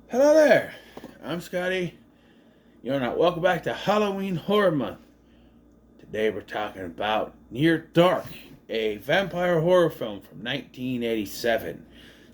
Hello there, I'm Scotty. You're not welcome back to Halloween Horror Month. Today we're talking about Near Dark, a vampire horror film from 1987,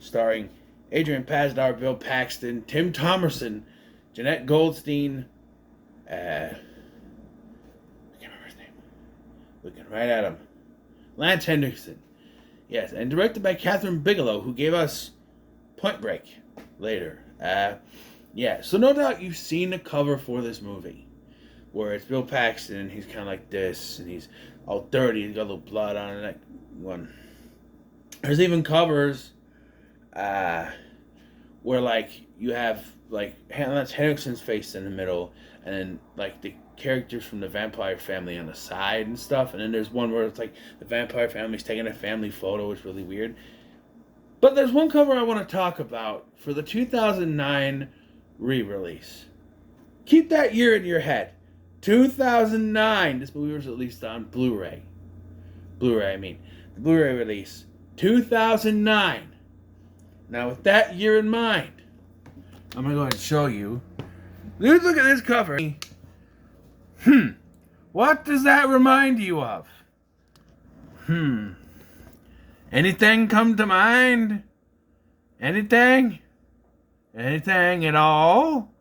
starring Adrian Pasdar, Bill Paxton, Tim Thomerson, Jeanette Goldstein, I can't remember his name, looking right at him, Lance Henriksen. Yes, and directed by Catherine Bigelow, who gave us Point Break later. Yeah, so no doubt you've seen the cover for this movie, where it's Bill Paxton and he's kind of like this, and he's all dirty, he's got a little blood on it. Like one, there's even covers, uh, where like you have like Lance Henriksen's face in the middle, and then like the characters from the vampire family on the side and stuff, and then there's one where it's like the vampire family's taking a family photo. It's really weird. But there's one cover I want to talk about for the 2009 re-release. Keep that year in your head. 2009. This movie was released on Blu-ray. Blu-ray, I mean. The Blu-ray release. 2009. Now, with that year in mind, I'm going to go ahead and show you. Look at this cover. What does that remind you of? Anything come to mind? Anything? Anything at all?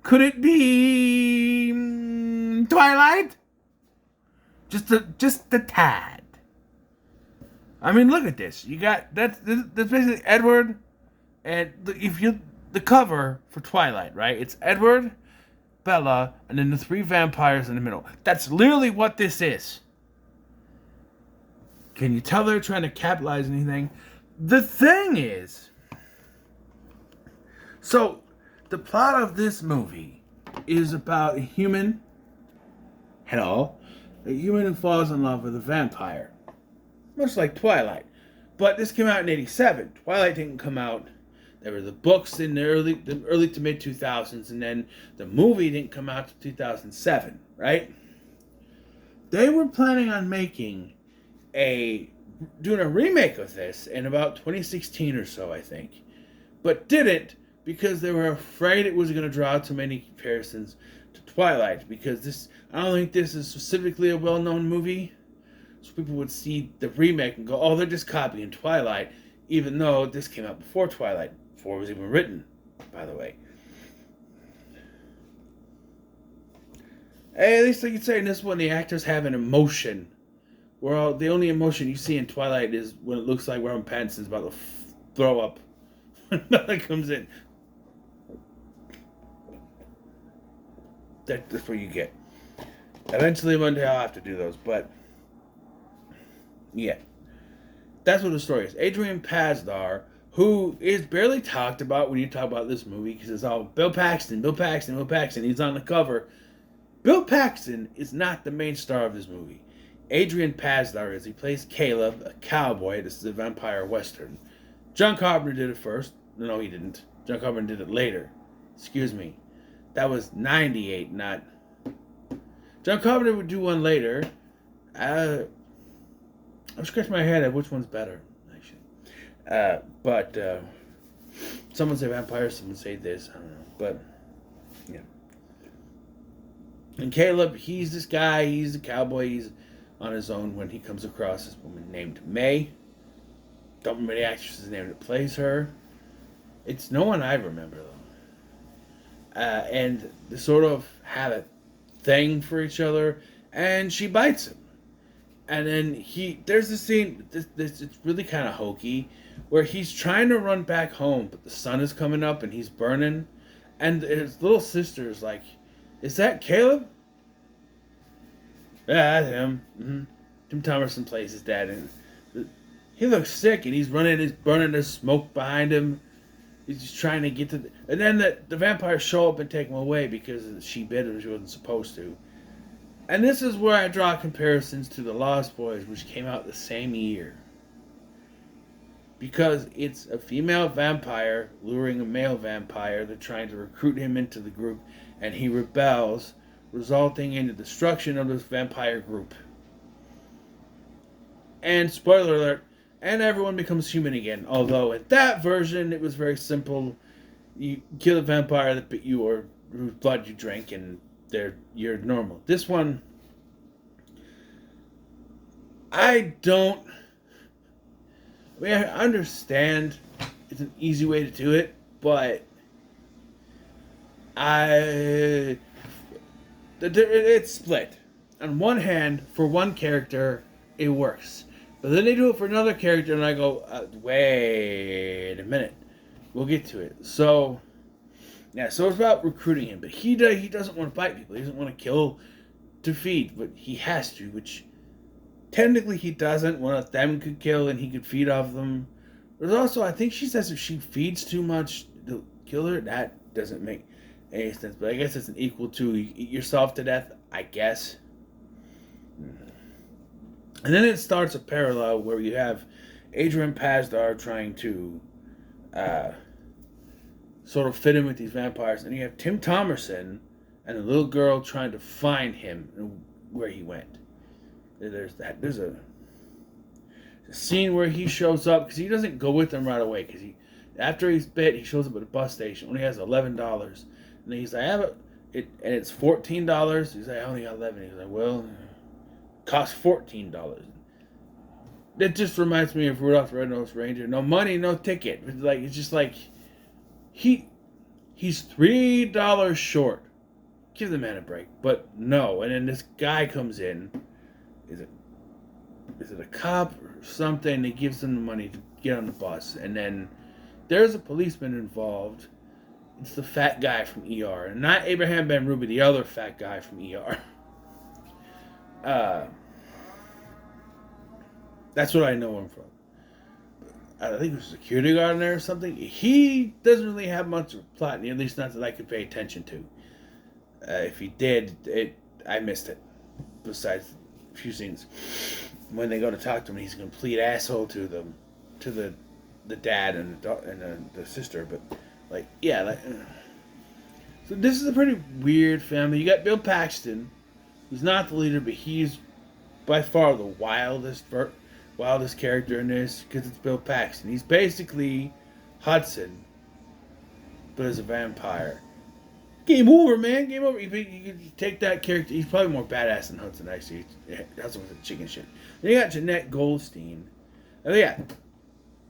Could it be Twilight? Just a tad. I mean, look at this. You got that's basically Edward, and if you the cover for Twilight, right? It's Edward, Bella, and then the three vampires in the middle. That's literally what this is. Can you tell they're trying to capitalize anything? The thing is, so the plot of this movie is about a human, a human who falls in love with a vampire, much like Twilight. But this came out in '87. Twilight didn't come out. There were the books in the early to mid 2000s, and then the movie didn't come out to 2007, right? They were planning on doing a remake of this in about 2016 or so, I think, but didn't because they were afraid it was going to draw too many comparisons to Twilight. Because I don't think this is specifically a well-known movie, so people would see the remake and go, "Oh, they're just copying Twilight," even though this came out before Twilight, before it was even written, by the way. Hey, at least I could say in this one, the actors have an emotion. Where the only emotion you see in Twilight is when it looks like Robert Pattinson's about to throw up when Bella comes in. That's what you get. Eventually, one day I'll have to do those, but yeah, that's what the story is. Adrian Pasdar, who is barely talked about when you talk about this movie, because it's all Bill Paxton, Bill Paxton, Bill Paxton. He's on the cover. Bill Paxton is not the main star of this movie. Adrian Pasdar is. He plays Caleb, a cowboy. This is a vampire western. John Carpenter did it first. No, he didn't. John Carpenter did it later. Excuse me. That was 98, not... John Carpenter would do one later. I'm scratching my head at which one's better, actually. But some would say vampires, some would say this. I don't know. But, yeah. And Caleb, he's this guy. He's a cowboy. He's on his own when he comes across this woman named May. Don't remember the actress's name that plays her. It's no one I remember, though. And they sort of have a thing for each other, and she bites him. And then there's this scene, it's really kind of hokey, where he's trying to run back home, but the sun is coming up and he's burning. And his little sister is like, "Is that Caleb?" "Yeah, that's him." Mm-hmm. Tim Thomerson plays his dad, and he looks sick, and he's burning, there's smoke behind him. He's just trying to get to and then the vampires show up and take him away because she bit him, she wasn't supposed to. And this is where I draw comparisons to The Lost Boys, which came out the same year. Because it's a female vampire luring a male vampire. They're trying to recruit him into the group, and he rebels, resulting in the destruction of this vampire group. And spoiler alert, and everyone becomes human again. Although in that version it was very simple. you kill a vampire that bit you or whose blood you drank, and you're normal. This one, I don't. I mean, I understand it's an easy way to do it, but it's split. On one hand, for one character, it works, but then they do it for another character, and I go, wait a minute, we'll get to it. So, yeah, so it's about recruiting him, but he doesn't want to fight people. He doesn't want to kill to feed, but he has to, which technically he doesn't. One of them could kill, and he could feed off them. There's also, I think she says if she feeds too much to kill her, that doesn't make any sense. But I guess it's an equal to eat yourself to death, I guess. And then it starts a parallel where you have Adrian Pasdar trying to sort of fit in with these vampires, and you have Tim Thomerson and a little girl trying to find him and where he went. There's that. There's a scene where he shows up because he doesn't go with them right away because after he's bit, he shows up at a bus station. Only has $11, and he's like, and it's $14. He's like, I only got 11. He's like, well, it costs $14. That just reminds me of Rudolph the Red-Nosed Reindeer. No money, no ticket. It's just like he's $3 short. Give the man a break, but no. And then this guy comes in. Is it a cop or something? He gives them the money to get on the bus, and then there's a policeman involved. It's the fat guy from ER, and not Abraham Ben Ruby, the other fat guy from ER. That's what I know him from. I think it was a security guard in there or something. He doesn't really have much of a plot, at least not that I could pay attention to. If he did, I missed it. Besides a few scenes. When they go to talk to him, he's a complete asshole to them, to the dad and the sister. But so this is a pretty weird family. You got Bill Paxton, who's not the leader, but he's by far the wildest character in this because it's Bill Paxton. He's basically Hudson, but as a vampire. Game over, man. Game over. You take that character. He's probably more badass than Hudson, actually. Hudson was a chicken shit. Then you got Jeanette Goldstein. Oh, yeah.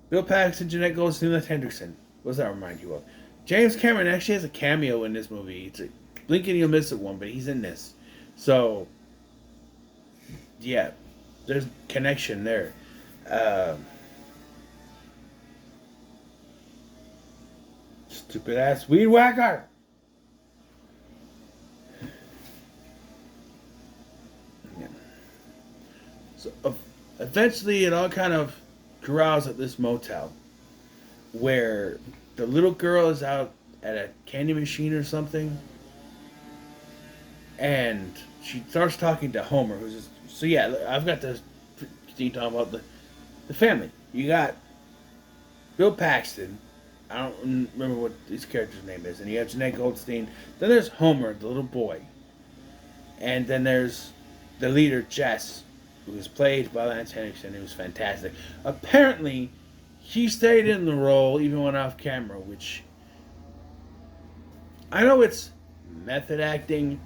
Bill Paxton, Jeanette Goldstein, Les Hendrickson. What does that remind you of? James Cameron actually has a cameo in this movie. It's a blink and you'll miss it one, but he's in this. So, yeah. There's connection there. Stupid ass weed whacker. So eventually it all kind of corrals at this motel where the little girl is out at a candy machine or something, and she starts talking to Homer, who's just, so yeah, I've got this thing talking about the family. You got Bill Paxton, I don't remember what his character's name is, and you have Jeanette Goldstein, then there's Homer, the little boy, and then there's the leader, Jess, who was played by Lance Henriksen, who was fantastic. Apparently, he stayed in the role even when off camera, which I know it's method acting,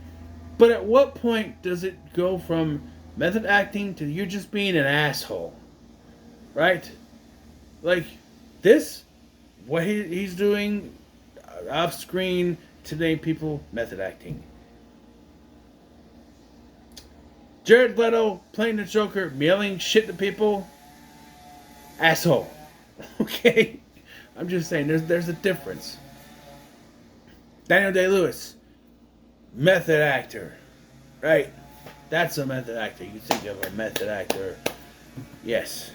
but at what point does it go from method acting to you're just being an asshole? Right? Like, this, what he's doing off screen to name people, method acting. Jared Leto playing the Joker, yelling shit to people, asshole. Okay? I'm just saying, there's a difference. Daniel Day-Lewis, method actor. Right? That's a method actor. You think of a method actor. Yes.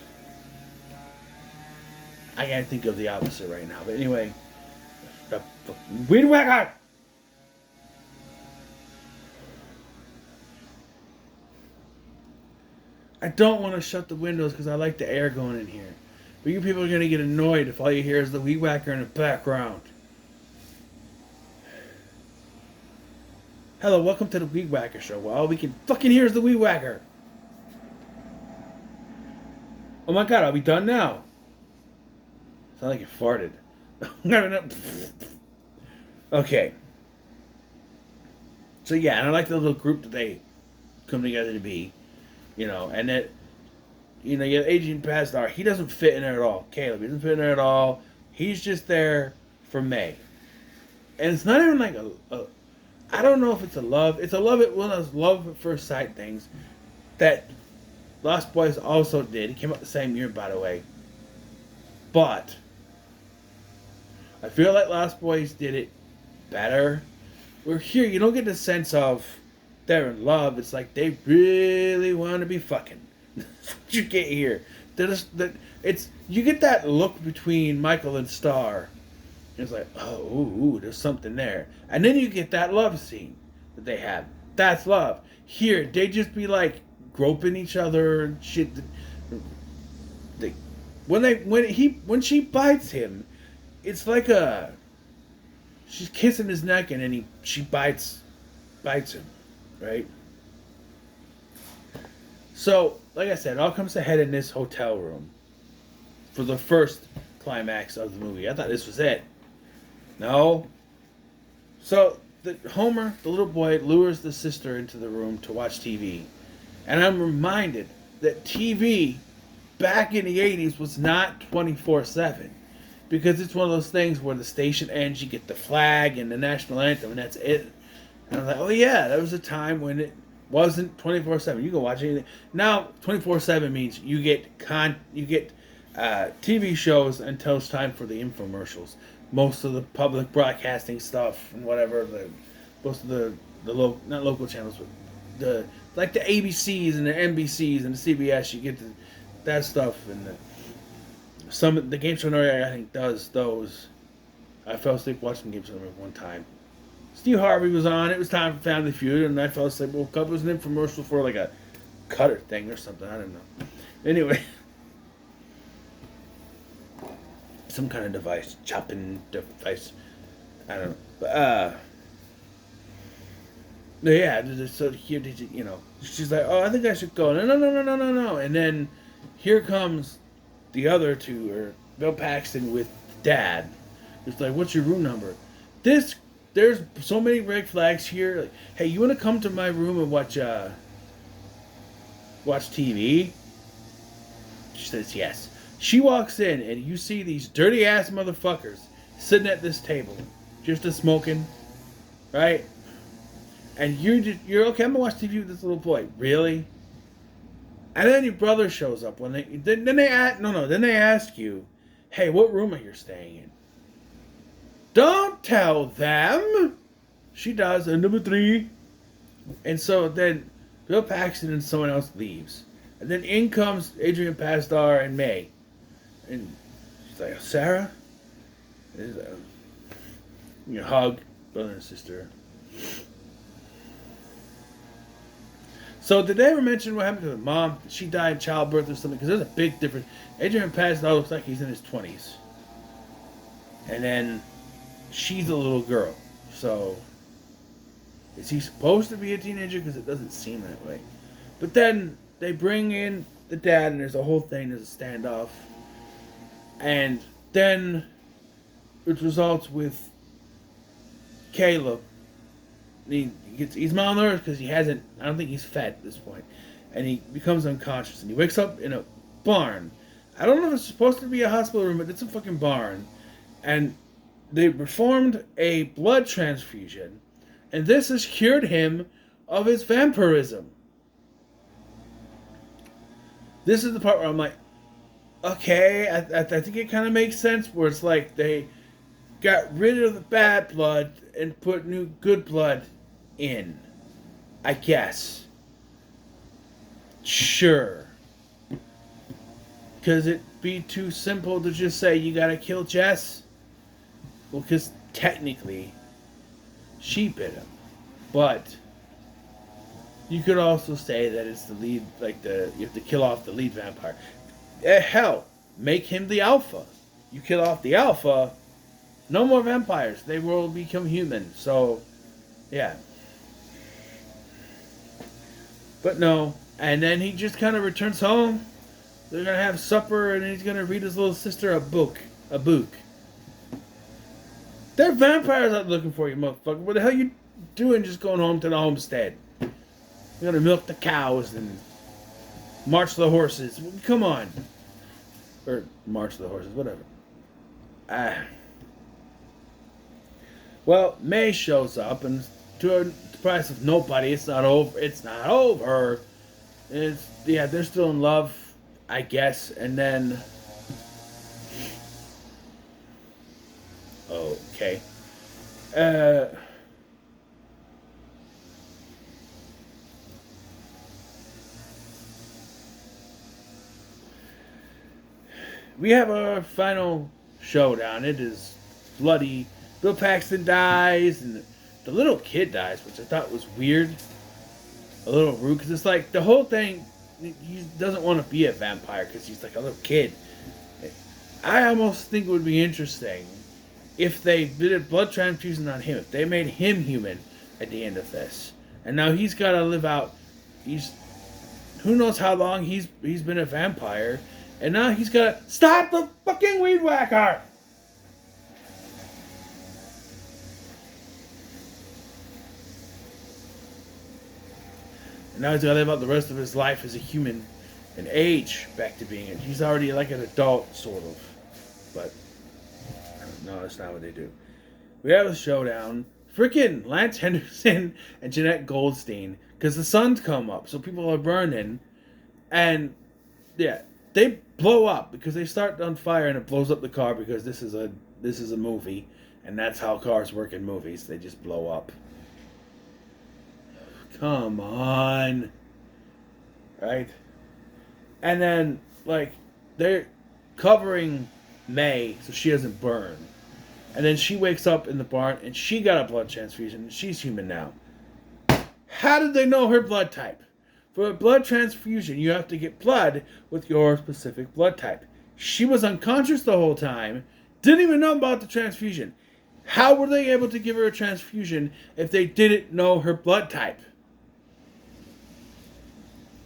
I can't think of the opposite right now. But anyway, the weed whacker! I don't want to shut the windows because I like the air going in here. But you people are going to get annoyed if all you hear is the weed whacker in the background. Hello, welcome to the Weed Whacker Show. Well, all we can fucking hear is the Weed Whacker. Oh my god, are we done now? Sound like you farted. Okay. So yeah, and I like the little group that they come together to be, and that, you have Adrian Pasdar. He doesn't fit in there at all. Caleb, he doesn't fit in there at all. He's just there for May. And it's not even like I don't know if it's a love. It's a love it one of those love at first sight things that Lost Boys also did. It came out the same year, by the way. But I feel like Lost Boys did it better. Where here you don't get the sense of they're in love. It's like they really want to be fucking. That's what you get here. You get that look between Michael and Star. It's like, oh, ooh, there's something there. And then you get that love scene that they have. That's love. Here, they just be like groping each other and shit. When she bites him, it's like she's kissing his neck and then she bites him, right? So, like I said, it all comes to head in this hotel room for the first climax of the movie. I thought this was it. No. So, Homer, the little boy, lures the sister into the room to watch TV. And I'm reminded that TV back in the 80s was not 24/7. Because it's one of those things where the station ends, you get the flag and the national anthem, and that's it. And I was like, oh yeah, there was a time when it wasn't 24/7. You can watch anything. Now 24/7 means you get TV shows until it's time for the infomercials. Most of the public broadcasting stuff and whatever, most of the not local channels, but the ABCs and the NBCs and the CBS, you get that stuff, and the Game Show Network I think does those. I fell asleep watching Game Show Network one time. Steve Harvey was on. It was time for Family Feud, and I fell asleep. Woke up. It was an infomercial for like a cutter thing or something. I don't know. Anyway, some kind of device, chopping device. I don't know. But yeah. So here, she's like, "Oh, I think I should go." No. And then here comes the other two, or Bill Paxton with Dad. It's like, "What's your room number?" There's so many red flags here. Like, hey, you want to come to my room and watch TV? She says yes. She walks in and you see these dirty ass motherfuckers sitting at this table, just a smoking, right? And you're okay. I'm gonna watch TV with this little boy. Really? And then your brother shows up when then they ask you, hey, what room are you staying in? Don't tell them. She does. And number 3. And so then Bill Paxton and someone else leaves. And then in comes Adrian Pasdar and May. And she's like, Sarah? And you hug, brother and sister. So did they ever mention what happened to the mom? She died in childbirth or something? Because there's a big difference. Adrian Pasdar looks like he's in his 20s. And then she's a little girl. So is he supposed to be a teenager? Because it doesn't seem that way. But then they bring in the dad and there's a whole thing. There's a standoff. And then it results with Caleb. He's malnourished because I don't think he's fed at this point. And he becomes unconscious. And he wakes up in a barn. I don't know if it's supposed to be a hospital room, but it's a fucking barn. And they performed a blood transfusion. And this has cured him of his vampirism. This is the part where I'm like, okay, I think it kind of makes sense, where it's like they got rid of the bad blood and put new good blood in. I guess. Sure. Because it'd be too simple to just say you gotta kill Jess. Well, because technically she bit him. But you could also say that it's the lead, you have to kill off the lead vampire. Hell, make him the alpha. You kill off the alpha, no more vampires. They will become human. So, yeah. But no. And then he just kind of returns home. They're going to have supper and he's going to read his little sister a book. They're vampires out looking for you, motherfucker. What the hell you doing just going home to the homestead? You're gonna milk the cows and march the horses. Come on. Or march the horses, whatever. Well, May shows up, and to the surprise of nobody, it's not over. It's not over. They're still in love, I guess. And then, okay, we have our final showdown. It is bloody. Bill Paxton dies, and the little kid dies, which I thought was weird. A little rude, because it's like the whole thing, he doesn't want to be a vampire because he's like a little kid. I almost think it would be interesting if they did a blood transfusion on him, if they made him human at the end of this. And now he's got to live out, who knows how long he's been a vampire, and now he's got to stop the fucking weed whacker! And now he's got to live out the rest of his life as a human and age back to being it. He's already like an adult, sort of. But, no, that's not what they do. We have a showdown. Freaking Lance Henderson and Jeanette Goldstein. Because the sun's come up, so people are burning. And, yeah, they blow up because they start on fire and it blows up the car because this is a movie. And that's how cars work in movies. They just blow up. Come on. Right? And then, like, they're covering May so she doesn't burn. And then she wakes up in the barn and she got a blood transfusion and she's human now. How did they know her blood type? For a blood transfusion, you have to get blood with your specific blood type. She was unconscious the whole time, didn't even know about the transfusion. How were they able to give her a transfusion if they didn't know her blood type?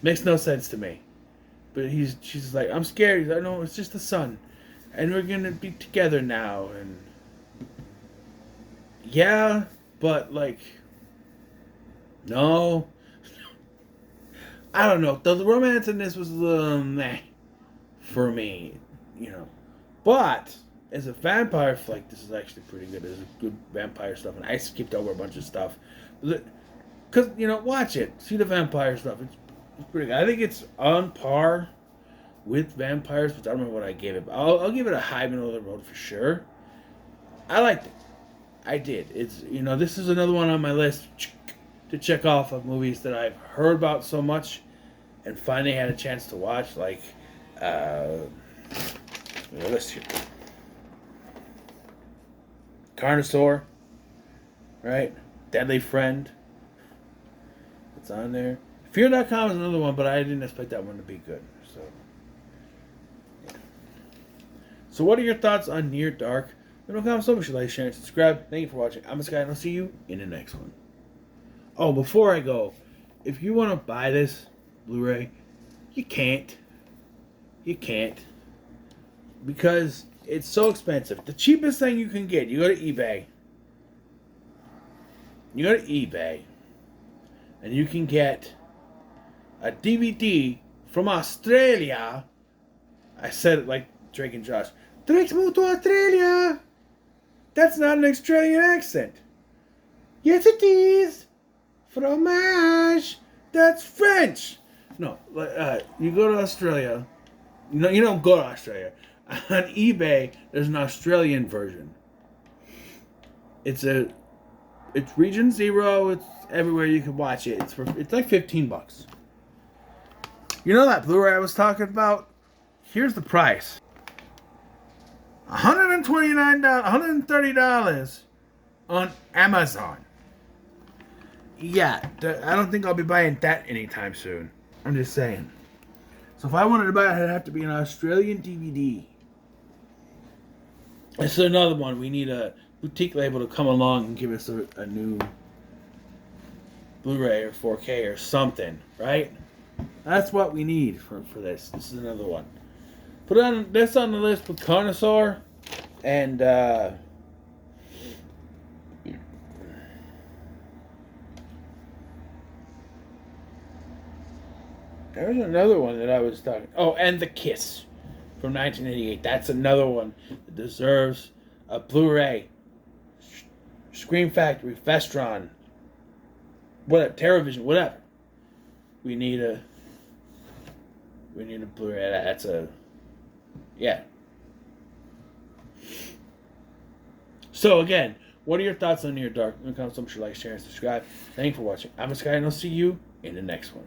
Makes no sense to me. But she's like, I'm scared. He's like, no, it's just the sun. And we're going to be together now. And yeah, but like, no. I don't know. The romance in this was a little meh for me, you know. But as a vampire flick, this is actually pretty good. There's good vampire stuff. And I skipped over a bunch of stuff. Because, you know, watch it. See the vampire stuff. It's pretty good. I think it's on par with vampires, but I don't remember what I gave it. I'll give it a high middle of the road for sure. I liked it. I did. It's, you know, this is another one on my list to check off of movies that I've heard about so much and finally had a chance to watch. Like, list here. Carnosaur, right? Deadly Friend. It's on there. Fear.com is another one, but I didn't expect that one to be good. So, yeah. So what are your thoughts on Near Dark? Leave a comment, so much like, share, and subscribe. Thank you for watching. I'm Sky, and I'll see you in the next one. Oh, before I go, if you want to buy this Blu-ray, you can't. You can't. Because it's so expensive. The cheapest thing you can get, you go to eBay. You go to eBay, and you can get a DVD from Australia. I said it like Drake and Josh. Drake's moved to Australia. That's not an Australian accent. Yes, it is. Fromage. That's French. No, you go to Australia. No, you don't go to Australia. On eBay, there's an Australian version. It's region 0. It's everywhere you can watch it. It's like $15. You know that Blu-ray I was talking about? Here's the price. $130 on Amazon. Yeah, I don't think I'll be buying that anytime soon. I'm just saying. So if I wanted to buy it, it'd have to be an Australian DVD. This is another one. We need a boutique label to come along and give us a new Blu-ray or 4K or something, right? That's what we need for this. This is another one. Put this on the list with Carnosaur and There's another one that I was talking. Oh, and The Kiss from 1988. That's another one that deserves a Blu-ray. Scream Factory, Vestron, whatever, TerraVision, whatever. We need a Blu-ray. That's a yeah. So again, what are your thoughts on Near Dark? In the comments, make sure you like, share, and subscribe. Thank you for watching. I'm Sky, and I'll see you in the next one.